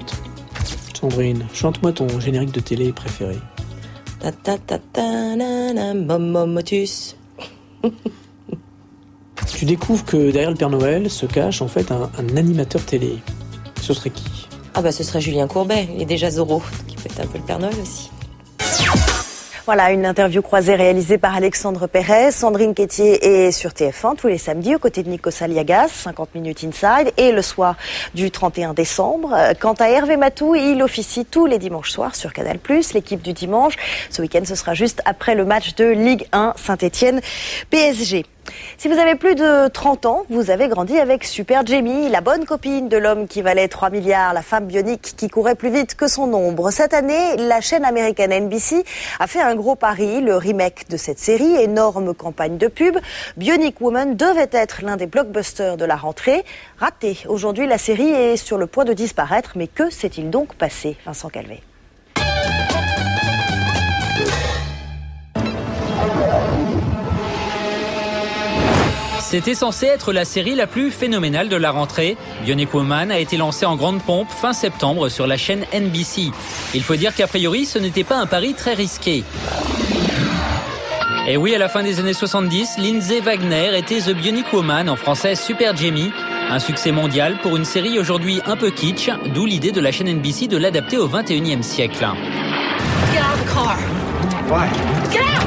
Speaker 1: Sandrine, chante-moi ton générique de télé préféré.
Speaker 4: Ta ta ta ta na na momotus.
Speaker 1: Tu découvres que derrière le Père Noël se cache en fait un animateur télé. Ce serait qui ?
Speaker 4: Ce serait Julien Courbet. Il est déjà Zorro, qui peut être un peu le Père Noël aussi.
Speaker 2: Voilà, une interview croisée réalisée par Alexandre Pérez. Sandrine Quétier est sur TF1 tous les samedis aux côtés de Nikos Aliagas, 50 minutes inside, et le soir du 31 décembre. Quant à Hervé Matou, il officie tous les dimanches soirs sur Canal+, l'équipe du dimanche. Ce week-end, ce sera juste après le match de Ligue 1 Saint-Étienne-PSG. Si vous avez plus de 30 ans, vous avez grandi avec Super Jamie, la bonne copine de l'homme qui valait 3 milliards, la femme bionique qui courait plus vite que son ombre. Cette année, la chaîne américaine NBC a fait un gros pari, le remake de cette série, énorme campagne de pub. Bionic Woman devait être l'un des blockbusters de la rentrée. Raté. Aujourd'hui, la série est sur le point de disparaître, mais que s'est-il donc passé, Vincent Calvé ?
Speaker 11: C'était censé être la série la plus phénoménale de la rentrée. Bionic Woman a été lancée en grande pompe fin septembre sur la chaîne NBC. Il faut dire qu'a priori, ce n'était pas un pari très risqué. Et oui, à la fin des années 70, Lindsay Wagner était The Bionic Woman, en français Super Jamie. Un succès mondial pour une série aujourd'hui un peu kitsch, d'où l'idée de la chaîne NBC de l'adapter au 21e siècle.
Speaker 8: Get out of the car.
Speaker 25: Why?
Speaker 8: Get out!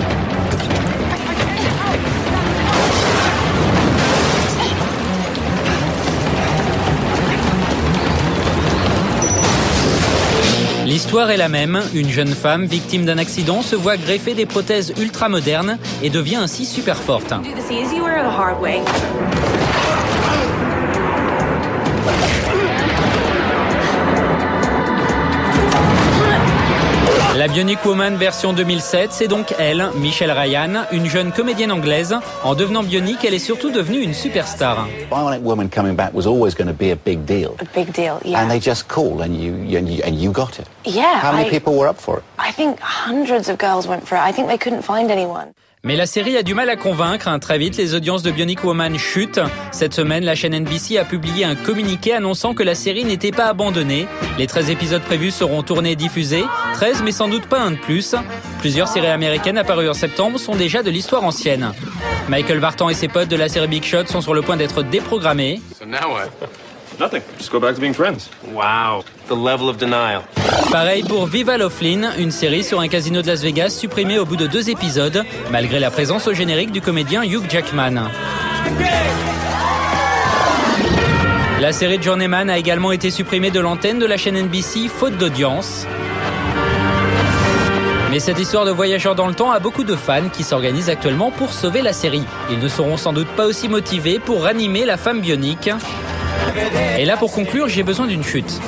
Speaker 11: L'histoire est la même, une jeune femme victime d'un accident se voit greffer des prothèses ultra modernes et devient ainsi super forte. La Bionic Woman version 2007, c'est donc elle, Michelle Ryan, une jeune comédienne anglaise. En devenant bionique, elle est surtout devenue une superstar.
Speaker 5: Bionic Woman coming back was always going to be a big deal.
Speaker 9: A big deal, yeah.
Speaker 5: And they just called and you got it.
Speaker 9: Yeah.
Speaker 5: How many people were up for it?
Speaker 9: I think hundreds of girls went for it. I think they couldn't find anyone.
Speaker 11: Mais la série a du mal à convaincre. Très vite, les audiences de Bionic Woman chutent. Cette semaine, la chaîne NBC a publié un communiqué annonçant que la série n'était pas abandonnée. Les 13 épisodes prévus seront tournés et diffusés. 13, mais sans doute pas un de plus. Plusieurs séries américaines apparues en septembre sont déjà de l'histoire ancienne. Michael Vartan et ses potes de la série Big Shot sont sur le point d'être déprogrammés.
Speaker 12: So now what? Nothing. Just go back to being friends. Wow. The level of denial.
Speaker 11: Pareil pour Viva Laughlin, une série sur un casino de Las Vegas supprimée au bout de 2 épisodes, malgré la présence au générique du comédien Hugh Jackman. La série de Journeyman a également été supprimée de l'antenne de la chaîne NBC, faute d'audience. Mais cette histoire de voyageurs dans le temps a beaucoup de fans qui s'organisent actuellement pour sauver la série. Ils ne seront sans doute pas aussi motivés pour ranimer la femme bionique. Et là, pour conclure, j'ai besoin d'une chute.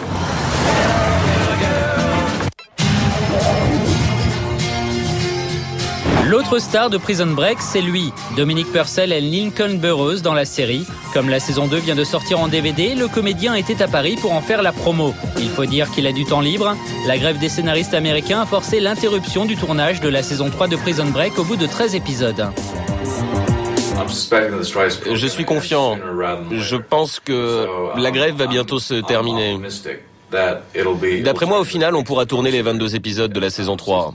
Speaker 11: L'autre star de Prison Break, c'est lui. Dominic Purcell est Lincoln Burrows dans la série. Comme la saison 2 vient de sortir en DVD, le comédien était à Paris pour en faire la promo. Il faut dire qu'il a du temps libre. La grève des scénaristes américains a forcé l'interruption du tournage de la saison 3 de Prison Break au bout de 13 épisodes.
Speaker 12: Je suis confiant. Je pense que la grève va bientôt se terminer. D'après moi, au final, on pourra tourner les 22 épisodes de la saison 3.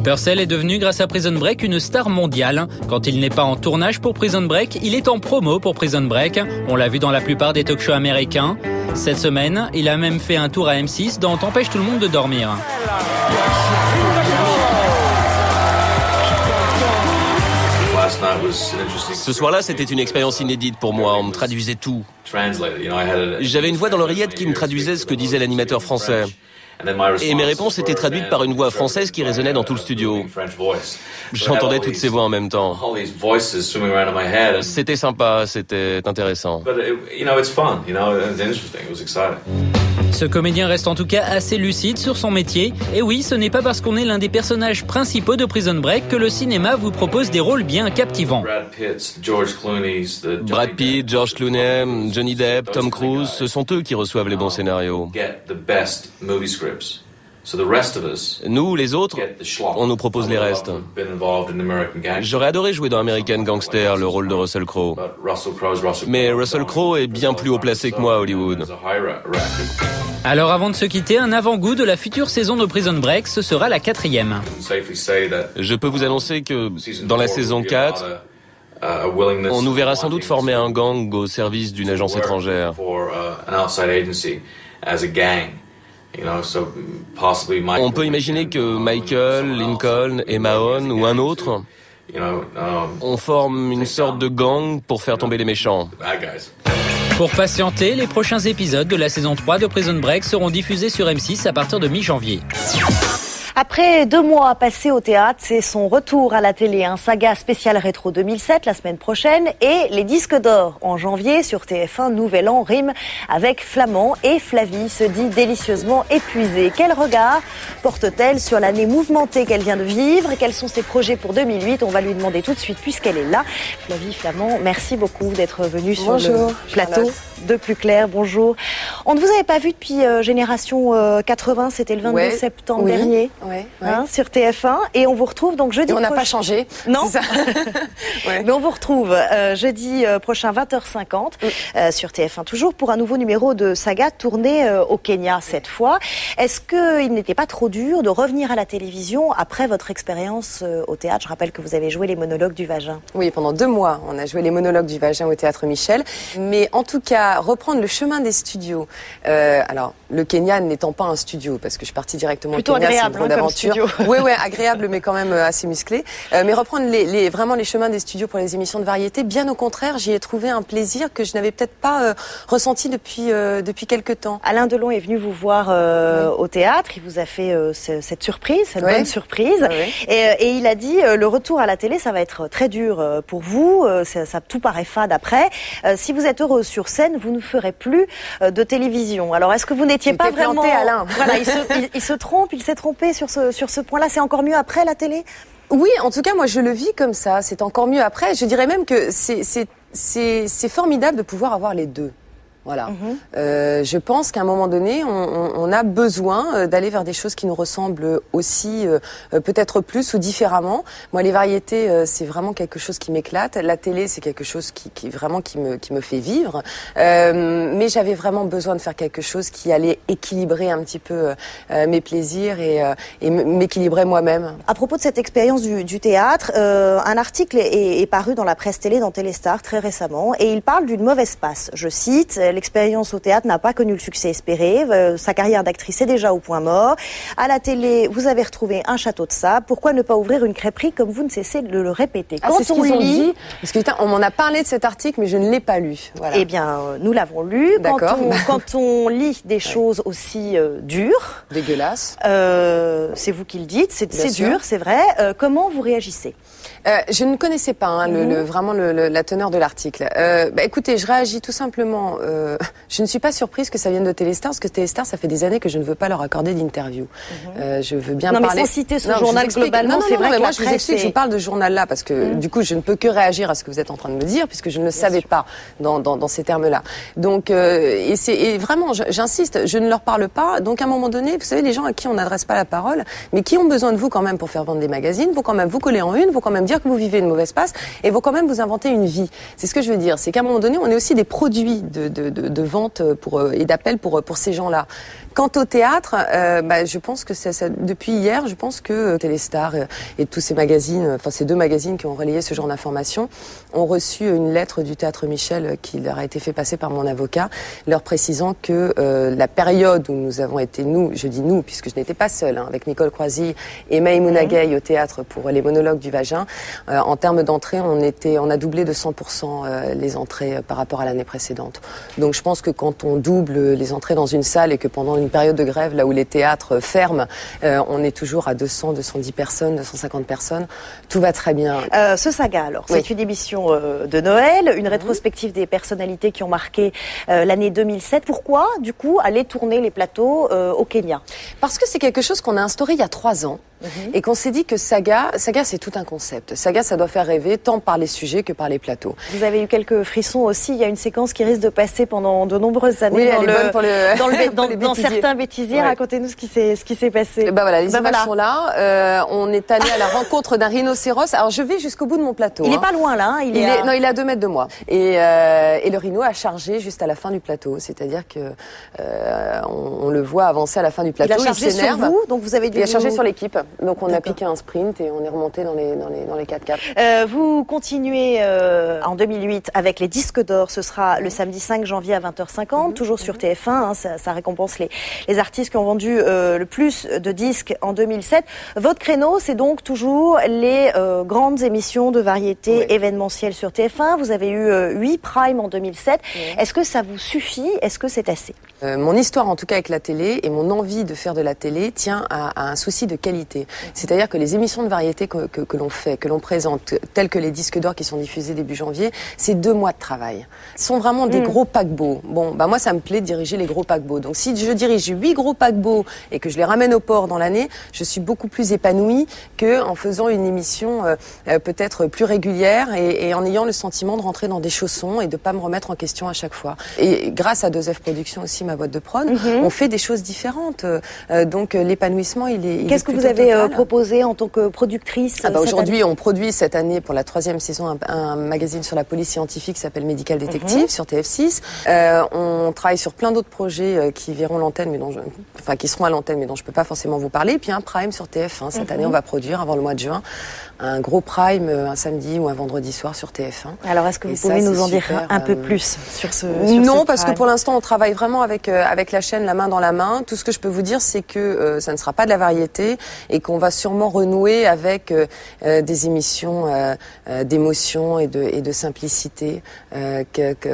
Speaker 11: Purcell est devenu, grâce à Prison Break, une star mondiale. Quand il n'est pas en tournage pour Prison Break, il est en promo pour Prison Break. On l'a vu dans la plupart des talk-shows américains. Cette semaine, il a même fait un tour à M6 dans T'empêche tout le monde de dormir.
Speaker 12: Ce soir-là, c'était une expérience inédite pour moi. On me traduisait tout. J'avais une voix dans l'oreillette qui me traduisait ce que disait l'animateur français. Et mes réponses étaient traduites par une voix française qui résonnait dans tout le studio. J'entendais toutes ces voix en même temps. C'était sympa, c'était intéressant.
Speaker 11: Ce comédien reste en tout cas assez lucide sur son métier. Et oui, ce n'est pas parce qu'on est l'un des personnages principaux de Prison Break que le cinéma vous propose des rôles bien captivants.
Speaker 12: Brad Pitt, George Clooney, Johnny Depp, Tom Cruise, ce sont eux qui reçoivent les bons scénarios. Nous, les autres, on nous propose les restes. J'aurais adoré jouer dans American Gangster, le rôle de Russell Crowe. Mais Russell Crowe est bien plus haut placé que moi à Hollywood.
Speaker 11: Alors avant de se quitter, un avant-goût de la future saison de Prison Break, ce sera la 4e.
Speaker 12: Je peux vous annoncer que dans la saison 4, on nous verra sans doute former un gang au service d'une agence étrangère. On peut imaginer que Michael, Lincoln et Mahone ou un autre, on forme une sorte de gang pour faire tomber les méchants.
Speaker 11: Pour patienter, les prochains épisodes de la saison 3 de Prison Break seront diffusés sur M6 à partir de mi-janvier.
Speaker 2: Après 2 mois passés au théâtre, c'est son retour à la télé, un saga spécial rétro 2007 la semaine prochaine et les disques d'or en janvier sur TF1. Nouvel An rime avec Flamand et Flavie se dit délicieusement épuisée. Quel regard porte-t-elle sur l'année mouvementée qu'elle vient de vivre et quels sont ses projets pour 2008? On va lui demander tout de suite puisqu'elle est là. Flavie Flamand, merci beaucoup d'être venue sur le plateau de Plus Clair. Bonjour. On ne vous avait pas vu depuis Génération 80, c'était le 22 septembre dernier. Sur TF1 et on vous retrouve donc jeudi prochain.
Speaker 13: On n'a pas changé.
Speaker 2: Non. Mais on vous retrouve jeudi prochain 20h50 sur TF1 toujours pour un nouveau numéro de saga tourné au Kenya cette fois. Est-ce qu'il n'était pas trop dur de revenir à la télévision après votre expérience au théâtre? Je rappelle que vous avez joué les monologues du vagin.
Speaker 13: Oui, pendant 2 mois, on a joué les monologues du vagin au Théâtre Michel. Mais en tout cas, reprendre le chemin des studios. Alors, le Kenya n'étant pas un studio, parce que je suis partie directement
Speaker 2: plutôt
Speaker 13: au Kenya,
Speaker 2: agréable,
Speaker 13: c'est une grande aventure. Oui, agréable, mais quand même assez musclé. Mais reprendre vraiment les chemins des studios pour les émissions de variété, bien au contraire, j'y ai trouvé un plaisir que je n'avais peut-être pas ressenti depuis quelques temps.
Speaker 2: Alain Delon est venu vous voir au théâtre, il vous a fait cette surprise, cette bonne surprise, et il a dit le retour à la télé, ça va être très dur pour vous, ça tout paraît fade après. Si vous êtes heureux sur scène, vous ne ferez plus de télévision. Alors, est-ce que vous n'étiez pas vraiment...
Speaker 13: planté, Alain.
Speaker 2: Voilà, il se trompe, il s'est trompé sur ce point-là. C'est encore mieux après la télé?
Speaker 13: Oui, en tout cas, moi, je le vis comme ça. C'est encore mieux après. Je dirais même que c'est formidable de pouvoir avoir les deux. Voilà. Je pense qu'à un moment donné, on a besoin d'aller vers des choses qui nous ressemblent aussi, peut-être plus ou différemment. Moi, les variétés, c'est vraiment quelque chose qui m'éclate. La télé, c'est quelque chose qui me fait vivre. Mais j'avais vraiment besoin de faire quelque chose qui allait équilibrer un petit peu mes plaisirs et m'équilibrer moi-même.
Speaker 2: À propos de cette expérience du théâtre, un article est paru dans la presse télé, dans Téléstar, très récemment, et il parle d'une mauvaise passe. Je cite: l'expérience au théâtre n'a pas connu le succès espéré. Sa carrière d'actrice est déjà au point mort. À la télé, vous avez retrouvé un château de sable. Pourquoi ne pas ouvrir une crêperie comme vous ne cessez de le répéter?
Speaker 13: Quand on lit, parce que on m'en a parlé de cet article, mais je ne l'ai pas lu. Voilà.
Speaker 2: Eh bien, nous l'avons lu. Quand on lit des choses aussi dures,
Speaker 13: dégueulasses,
Speaker 2: c'est vous qui le dites, c'est dur, c'est vrai. Comment vous réagissez?
Speaker 13: Je ne connaissais pas vraiment la teneur de l'article. Écoutez, je réagis tout simplement. Je ne suis pas surprise que ça vienne de Téléstar, parce que Téléstar, ça fait des années que je ne veux pas leur accorder d'interview. Je veux bien parler.
Speaker 2: Non, mais sans citer ce journal globalement, c'est vrai que
Speaker 13: moi, je vous explique, je vous parle de ce journal-là, parce que du coup, je ne peux que réagir à ce que vous êtes en train de me dire, puisque je ne le savais pas dans ces termes-là. Donc, et vraiment, j'insiste, je ne leur parle pas. Donc, à un moment donné, vous savez, les gens à qui on n'adresse pas la parole, mais qui ont besoin de vous quand même pour faire vendre des magazines, vont quand même vous coller en une, vont quand même dire que vous vivez une mauvaise passe et vont quand même vous inventer une vie. C'est ce que je veux dire. C'est qu'à un moment donné, on est aussi des produits de vente et d'appel pour ces gens-là. Quant au théâtre, je pense que depuis hier, je pense que Téléstar et tous ces magazines, enfin ces deux magazines qui ont relayé ce genre d'informations, ont reçu une lettre du Théâtre Michel qui leur a été fait passer par mon avocat, leur précisant que la période où nous avons été, je dis nous, puisque je n'étais pas seule, avec Nicole Croisy et Maïmouna Gueye au théâtre pour les monologues du vagin, en termes d'entrée, on a doublé de 100% les entrées par rapport à l'année précédente. Donc je pense que quand on double les entrées dans une salle et que pendant une période de grève, là où les théâtres ferment, on est toujours à 200, 210 personnes, 250 personnes. Tout va très bien.
Speaker 2: Ce saga, alors, c'est une émission de Noël, une rétrospective des personnalités qui ont marqué l'année 2007. Pourquoi, du coup, aller tourner les plateaux au Kenya?
Speaker 13: Parce que c'est quelque chose qu'on a instauré il y a 3 ans. Et qu'on s'est dit que saga c'est tout un concept. Saga, ça doit faire rêver tant par les sujets que par les plateaux.
Speaker 2: Vous avez eu quelques frissons aussi. Il y a une séquence qui risque de passer pendant de nombreuses années dans certains bêtisiers. Racontez-nous ce qui s'est passé.
Speaker 13: Les images sont là. On est allé à la rencontre d'un rhinocéros. Alors je vais jusqu'au bout de mon plateau.
Speaker 2: Il est pas loin là.
Speaker 13: Il est à 2 mètres de moi. Et le rhino a chargé juste à la fin du plateau. C'est-à-dire que on le voit avancer à la fin du plateau.
Speaker 2: Il a chargé sur vous, donc vous avez dû.
Speaker 13: Il a chargé sur l'équipe. Donc on a piqué un sprint et on est remonté dans les 4x4.
Speaker 2: Vous continuez en 2008 avec les disques d'or. Ce sera le samedi 5 janvier à 20h50, toujours sur TF1. Ça récompense les artistes qui ont vendu le plus de disques en 2007. Votre créneau, c'est donc toujours les grandes émissions de variété événementielles sur TF1. Vous avez eu 8 primes en 2007. Est-ce que ça vous suffit? Est-ce que c'est assez?
Speaker 13: Mon histoire, en tout cas avec la télé, et mon envie de faire de la télé tient à un souci de qualité. C'est-à-dire que les émissions de variété que l'on fait, que l'on présente, telles que les disques d'or qui sont diffusés début janvier, c'est 2 mois de travail. Ce sont vraiment des gros paquebots. Moi, ça me plaît de diriger les gros paquebots. Donc, si je dirige 8 gros paquebots et que je les ramène au port dans l'année, je suis beaucoup plus épanouie qu'en faisant une émission peut-être plus régulière et en ayant le sentiment de rentrer dans des chaussons et de pas me remettre en question à chaque fois. Et grâce à 2F Productions aussi, ma boîte de prod, on fait des choses différentes. Donc, l'épanouissement, il est
Speaker 2: Qu'est-ce que vous avez proposé en tant que productrice?
Speaker 13: Aujourd'hui, on produit cette année pour la 3e saison un magazine sur la police scientifique qui s'appelle Medical Detective sur TF6. On travaille sur plein d'autres projets qui verront l'antenne, mais qui seront à l'antenne, mais dont je peux pas forcément vous parler. Et puis un prime sur TF1. Cette année, on va produire avant le mois de juin un gros prime un samedi ou un vendredi soir sur TF1.
Speaker 2: Alors, est-ce que vous pouvez nous en dire un peu plus sur ce
Speaker 13: Non, parce que pour l'instant, on travaille vraiment avec la chaîne la main dans la main. Tout ce que je peux vous dire, c'est que ça ne sera pas de la variété et qu'on va sûrement renouer avec des émissions d'émotion et de simplicité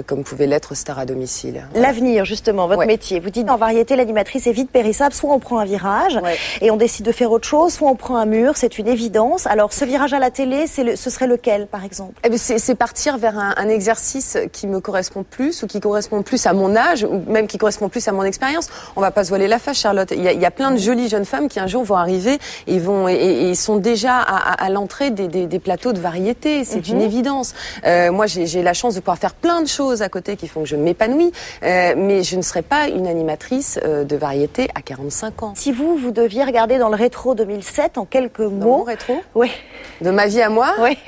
Speaker 13: comme pouvait l'être Star à domicile.
Speaker 2: L'avenir, justement, votre métier. Vous dites en variété, l'animatrice est vite périssable. Soit on prend un virage et on décide de faire autre chose, soit on prend un mur, c'est une évidence. Alors, ce virage à la télé, ce serait lequel, par exemple?
Speaker 13: C'est partir vers un exercice qui me correspond plus ou qui correspond plus à mon âge ou même qui correspond plus à mon expérience. On va pas se voiler la face, Charlotte. Il y a plein de jolies jeunes femmes qui un jour vont arriver et ils sont déjà à l'entrée des plateaux de variété. C'est une évidence. Moi, j'ai la chance de pouvoir faire plein de choses à côté qui font que je m'épanouis, mais je ne serai pas une animatrice de variété à 45 ans.
Speaker 2: Si vous deviez regarder dans le rétro 2007 en quelques mots...
Speaker 13: Dans mon rétro?
Speaker 2: Oui.
Speaker 13: De ma vie à moi?
Speaker 2: Oui.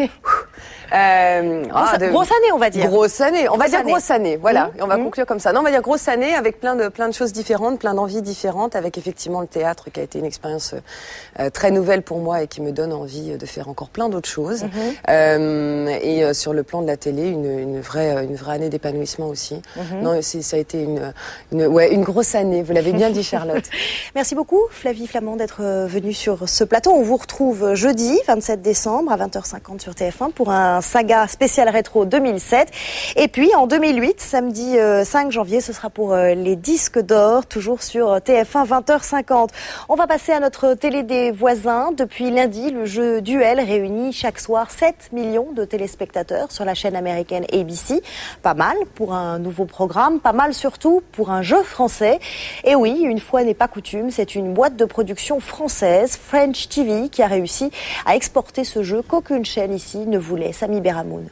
Speaker 2: Grosse année, on va dire.
Speaker 13: Grosse année. On va dire grosse année. Voilà. Et on va
Speaker 2: Mmh.
Speaker 13: conclure comme ça. Non, on va dire grosse année avec plein de choses différentes, plein d'envies différentes, avec effectivement le théâtre qui a été une expérience très nouvelle pour moi et qui me donne envie de faire encore plein d'autres choses. Et sur le plan de la télé, une vraie année d'épanouissement aussi. Non, ça a été une grosse année. Vous l'avez bien dit, Charlotte.
Speaker 2: Merci beaucoup, Flavie Flament, d'être venue sur ce plateau. On vous retrouve jeudi, 27 décembre, à 20h50 sur TF1 pour un saga spécial rétro 2007. Et puis, en 2008, samedi 5 janvier, ce sera pour les disques d'or, toujours sur TF1, 20h50. On va passer à notre télé des voisins. Depuis lundi, le jeu Duel réunit chaque soir 7 millions de téléspectateurs sur la chaîne américaine ABC. Pas mal pour un nouveau programme, pas mal surtout pour un jeu français. Et oui, une fois n'est pas coutume, c'est une boîte de production française, French TV, qui a réussi à exporter ce jeu qu'aucune chaîne ici ne voulait. Sami Beramoun.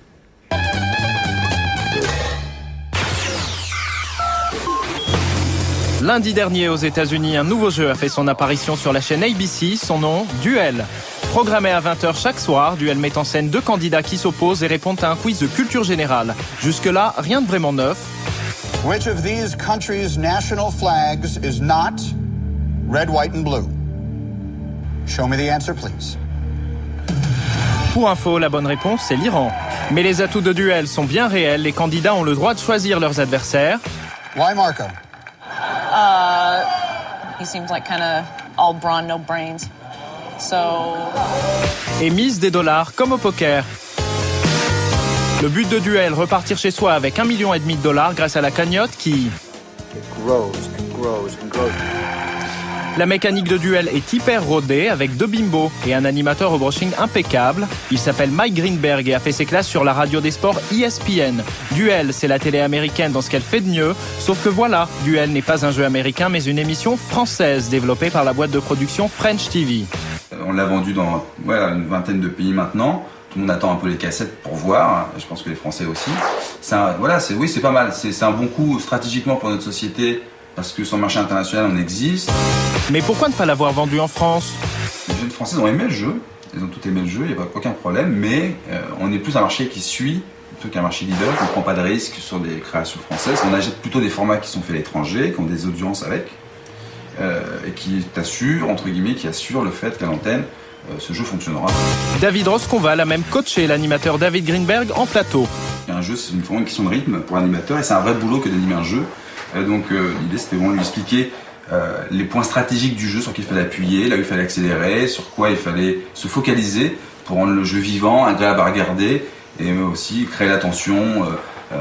Speaker 14: Lundi dernier aux États-Unis, un nouveau jeu a fait son apparition sur la chaîne ABC, son nom, Duel. Programmé à 20h chaque soir, Duel met en scène 2 candidats qui s'opposent et répondent à un quiz de culture générale. Jusque-là, rien de vraiment neuf.
Speaker 16: Which of these countries' national flags is not red, white and blue? Show me the answer, please.
Speaker 14: Pour info, la bonne réponse, c'est l'Iran. Mais les atouts de Duel sont bien réels. Les candidats ont le droit de choisir leurs adversaires.
Speaker 16: Why Marco?
Speaker 17: He seems like kind of all brawn, no brains. So.
Speaker 14: Et mise des dollars comme au poker. Le but de Duel, repartir chez soi avec 1,5 million de dollars grâce à la cagnotte qui... La mécanique de Duel est hyper rodée avec 2 bimbos et un animateur au brushing impeccable. Il s'appelle Mike Greenberg et a fait ses classes sur la radio des sports ESPN. Duel, c'est la télé américaine dans ce qu'elle fait de mieux. Sauf que voilà, Duel n'est pas un jeu américain mais une émission française développée par la boîte de production French TV.
Speaker 18: On l'a vendu dans une vingtaine de pays maintenant. Tout le monde attend un peu les cassettes pour voir. Je pense que les Français aussi. C'est pas mal. C'est un bon coup stratégiquement pour notre société. Parce que sur le marché international, on existe.
Speaker 14: Mais pourquoi ne pas l'avoir vendu en France?
Speaker 18: Les jeunes Français ont aimé le jeu. Ils ont tous aimé le jeu, il n'y a pas aucun problème. Mais on est plus un marché qui suit plutôt qu'un marché leader. On ne prend pas de risques sur des créations françaises. On achète plutôt des formats qui sont faits à l'étranger, qui ont des audiences avec. Et qui assurent le fait qu'à l'antenne, ce jeu fonctionnera.
Speaker 14: David Rosconval a même coaché l'animateur David Greenberg en plateau.
Speaker 18: Un jeu, c'est une question de rythme pour l'animateur et c'est un vrai boulot que d'animer un jeu. Donc l'idée c'était vraiment de lui expliquer les points stratégiques du jeu sur qui il fallait appuyer, là où il fallait accélérer, sur quoi il fallait se focaliser pour rendre le jeu vivant, agréable à regarder et aussi créer l'attention,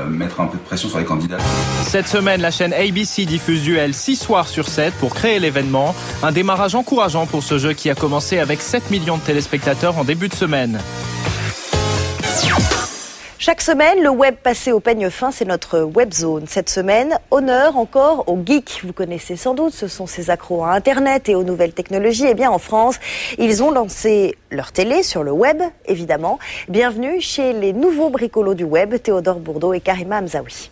Speaker 18: mettre un peu de pression sur les candidats.
Speaker 14: Cette semaine, la chaîne ABC diffuse Duel 6 soirs sur 7 pour créer l'événement. Un démarrage encourageant pour ce jeu qui a commencé avec 7 millions de téléspectateurs en début de semaine.
Speaker 2: Chaque semaine, le web passé au peigne fin, c'est notre webzone. Cette semaine, honneur encore aux geeks. Vous connaissez sans doute, ce sont ces accros à Internet et aux nouvelles technologies. Eh bien, en France, ils ont lancé leur télé sur le web, évidemment. Bienvenue chez les nouveaux bricolos du web, Théodore Bourdeau et Karima Hamzaoui.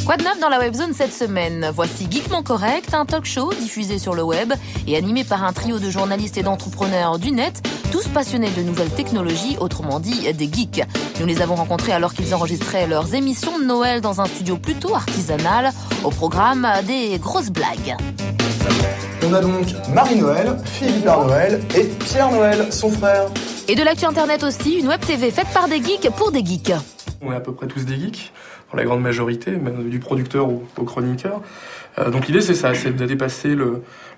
Speaker 10: Quoi de neuf dans la webzone cette semaine? Voici Geekement Correct, un talk show diffusé sur le web et animé par un trio de journalistes et d'entrepreneurs du net, tous passionnés de nouvelles technologies, autrement dit des geeks. Nous les avons rencontrés alors qu'ils enregistraient leurs émissions de Noël dans un studio plutôt artisanal, au programme des grosses blagues.
Speaker 19: On a donc Marie-Noël, fille du Père Noël, et Pierre Noël, son frère.
Speaker 10: Et de l'actu internet aussi, une web TV faite par des geeks pour des geeks.
Speaker 26: On est à peu près tous des geeks, pour la grande majorité, même du producteur au chroniqueur. Donc l'idée c'est ça, c'est de dépasser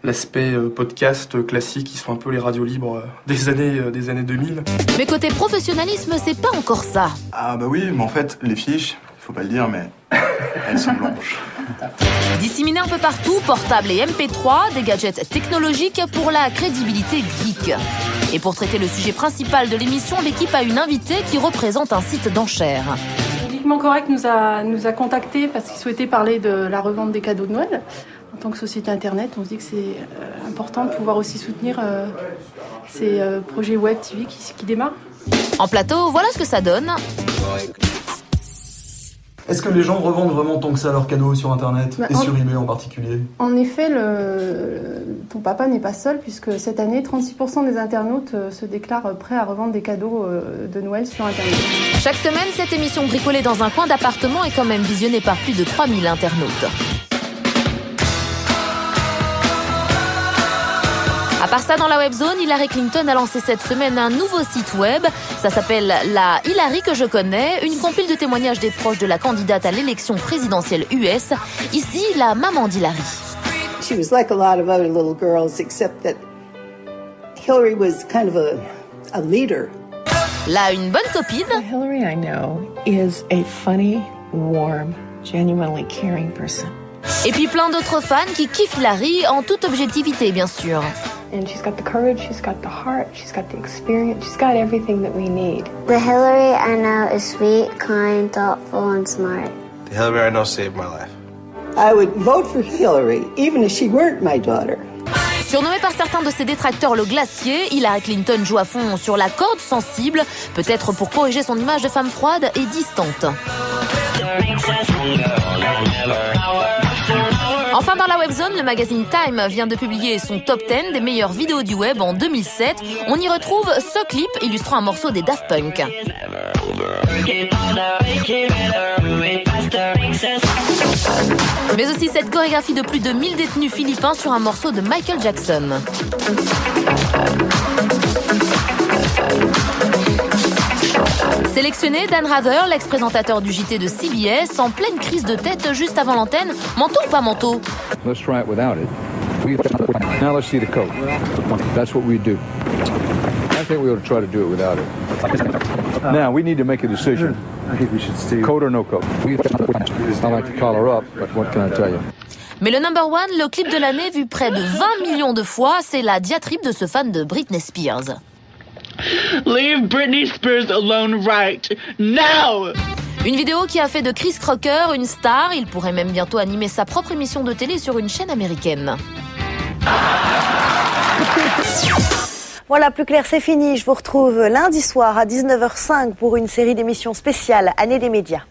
Speaker 26: l'aspect podcast classique qui sont un peu les radios libres des années 2000.
Speaker 10: Mais côté professionnalisme, c'est pas encore ça.
Speaker 19: Ah bah oui, mais en fait, les fiches, faut pas le dire, mais elles sont blanches.
Speaker 10: Disséminés un peu partout, portables et MP3, des gadgets technologiques pour la crédibilité geek. Et pour traiter le sujet principal de l'émission, l'équipe a une invitée qui représente un site d'enchères.
Speaker 27: Geekement Correct nous a contactés parce qu'ils souhaitaient parler de la revente des cadeaux de Noël. En tant que société internet, on se dit que c'est important de pouvoir aussi soutenir ces projets web TV qui démarrent.
Speaker 10: En plateau, voilà ce que ça donne.
Speaker 19: Est-ce que les gens revendent vraiment tant que ça leurs cadeaux sur Internet et sur eBay en particulier?
Speaker 27: En effet, ton papa n'est pas seul puisque cette année, 36% des internautes se déclarent prêts à revendre des cadeaux de Noël sur Internet.
Speaker 10: Chaque semaine, cette émission bricolée dans un coin d'appartement est quand même visionnée par plus de 3000 internautes. À part ça, dans la webzone, Hillary Clinton a lancé cette semaine un nouveau site web. Ça s'appelle La Hillary que je connais, une compile de témoignages des proches de la candidate à l'élection présidentielle US. Ici, la maman d'Hillary.
Speaker 3: She was like a lot of other little girls, except that Hillary was kind of a leader.
Speaker 10: Là, une bonne copine.
Speaker 3: Hillary, I know, is a funny, warm, genuinely caring person.
Speaker 10: Et puis plein d'autres fans qui kiffent Hillary en toute objectivité, bien sûr.
Speaker 3: And she's got the courage, she's got the heart, she's got the experience, she's got everything that we need.
Speaker 6: The Hillary I know is sweet, kind, thoughtful, and smart.
Speaker 23: The Hillary I know saved my life.
Speaker 3: I would vote for Hillary, even if she weren't my daughter.
Speaker 10: Surnommée par certains de ses détracteurs le glacier, Hillary Clinton joue à fond sur la corde sensible, peut-être pour corriger son image de femme froide et distante. Enfin, dans la webzone, le magazine Time vient de publier son top 10 des meilleures vidéos du web en 2007. On y retrouve ce clip illustrant un morceau des Daft Punk. Mais aussi cette chorégraphie de plus de 1000 détenus philippins sur un morceau de Michael Jackson. Sélectionné, Dan Rather, l'ex-présentateur du JT de CBS, en pleine crise de tête juste avant l'antenne. Manteau ou pas manteau?
Speaker 7: Let's try it without it. Now let's see the coat. That's what we do. I think we ought to try to do it without it. Now we need to make a decision. I think we should stay. Coat or no coat? I like to collar up, but what can I tell you?
Speaker 10: Mais le number one, le clip de l'année vu près de 20 millions de fois, c'est la diatribe de ce fan de Britney Spears.
Speaker 15: Leave Britney Spears alone right now!
Speaker 10: Une vidéo qui a fait de Chris Crocker une star. Il pourrait même bientôt animer sa propre émission de télé sur une chaîne américaine.
Speaker 2: Voilà, Plus clair, c'est fini. Je vous retrouve lundi soir à 19h05 pour une série d'émissions spéciales Année des médias.